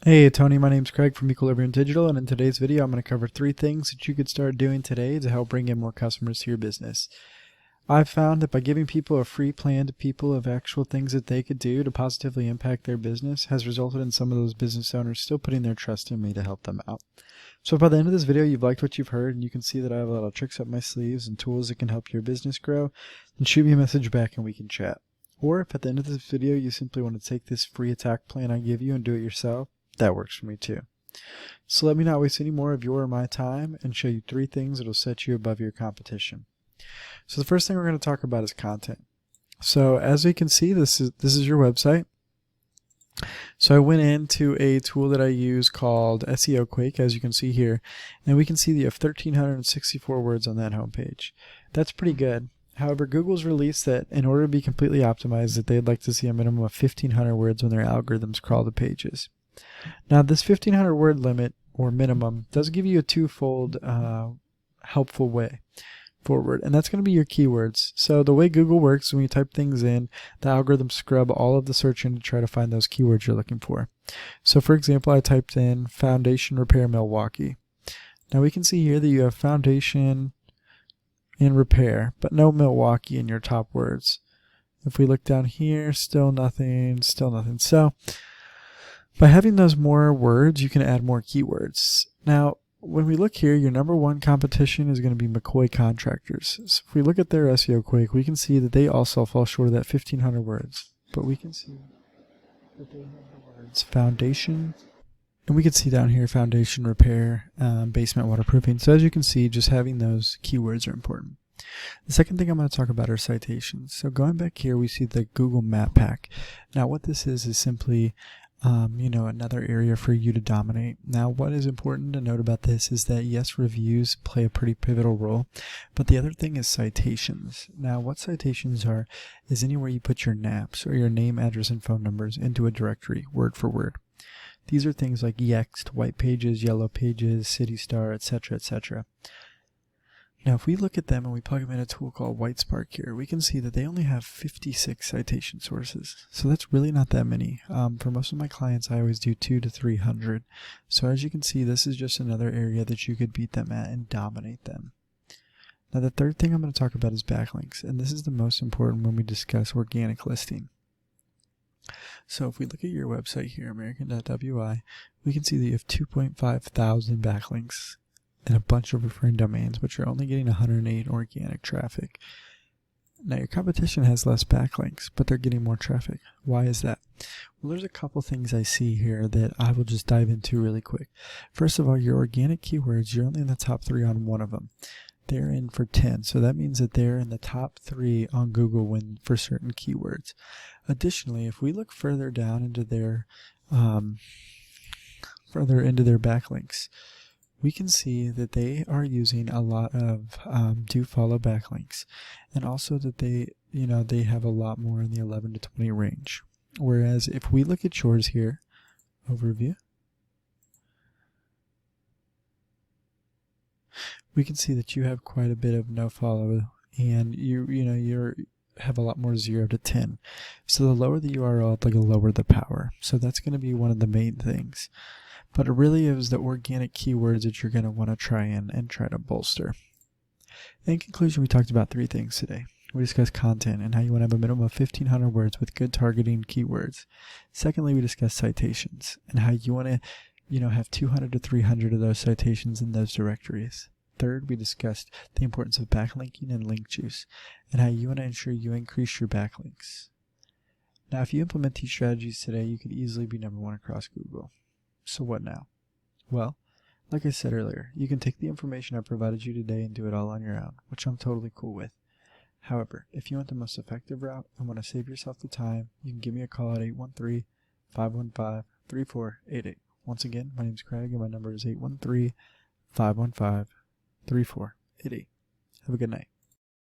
Hey Tony, my name's Craig from Equilibrium Digital, and in today's video I'm going to cover 3 things that you could start doing today to help bring in more customers to your business. I've found that by giving people a free plan to people of actual things that they could do to positively impact their business has resulted in some of those business owners still putting their trust in me to help them out. So if by the end of this video you've liked what you've heard and you can see that I have a lot of tricks up my sleeves and tools that can help your business grow, then shoot me a message back and we can chat. Or if at the end of this video you simply want to take this free attack plan I give you and do it yourself, that works for me too. So let me not waste any more of your or my time and show you 3 things that will set you above your competition. So the first thing we're going to talk about is content. So as you can see, this is your website. So I went into a tool that I use called SEO Quake, as you can see here, and we can see that you have 1,364 words on that homepage. That's pretty good. However, Google's released that in order to be completely optimized, that they'd like to see a minimum of 1,500 words when their algorithms crawl the pages. Now, this 1,500 word limit or minimum does give you a twofold helpful way forward, and that's going to be your keywords. So the way Google works, when you type things in, the algorithms scrub all of the search in to try to find those keywords you're looking for. So for example, I typed in foundation repair Milwaukee. Now we can see here that you have foundation and repair, but no Milwaukee in your top words. If we look down here, still nothing, still nothing. So by having those more words, you can add more keywords. Now, when we look here, your number 1 competition is going to be McCoy Contractors. So if we look at their SEO Quake, we can see that they also fall short of that 1,500 words. But we can see that they have the words foundation, and we can see down here foundation repair, basement waterproofing. So as you can see, just having those keywords are important. The second thing I'm going to talk about are citations. So going back here, we see the Google Map Pack. Now what this is simply another area for you to dominate. Now, what is important to note about this is that yes, reviews play a pretty pivotal role, but the other thing is citations. Now, what citations are is anywhere you put your NAPs or your name, address, and phone numbers into a directory, word for word. These are things like Yext, White Pages, Yellow Pages, CityStar, etc., etc. Now, if we look at them and we plug them in a tool called WhiteSpark here, we can see that they only have 56 citation sources. So that's really not that many. For most of my clients, I always do 200 to 300. So as you can see, this is just another area that you could beat them at and dominate them. Now, the third thing I'm going to talk about is backlinks, and this is the most important when we discuss organic listing. So if we look at your website here, American.wi, we can see that you have 2.5 thousand backlinks and a bunch of referring domains, but you're only getting 108 organic traffic. Now your competition has less backlinks, but they're getting more traffic. Why is that? Well, there's a couple things I see here that I will just dive into really quick. First of all, your organic keywords, you're only in the top 3 on one of them. They're in for 10, so that means that they're in the top 3 on Google for certain keywords. Additionally, if we look further down into their backlinks, we can see that they are using a lot of do follow backlinks, and also that they have a lot more in the 11 to 20 range. Whereas if we look at yours here, overview, we can see that you have quite a bit of no follow, and you have a lot more 0 to 10. So the lower the URL, the lower the power. So that's going to be one of the main things. But it really is the organic keywords that you're going to want to try and try to bolster. In conclusion, we talked about 3 things today. We discussed content and how you want to have a minimum of 1,500 words with good targeting keywords. Secondly, we discussed citations and how you want to have 200 to 300 of those citations in those directories. Third, we discussed the importance of backlinking and link juice and how you want to ensure you increase your backlinks. Now, if you implement these strategies today, you could easily be number 1 across Google. So what now? Well, like I said earlier, you can take the information I provided you today and do it all on your own, which I'm totally cool with. However, if you want the most effective route and want to save yourself the time, you can give me a call at 813-515-3488. Once again, my name is Craig and my number is 813-515-3488. Have a good night.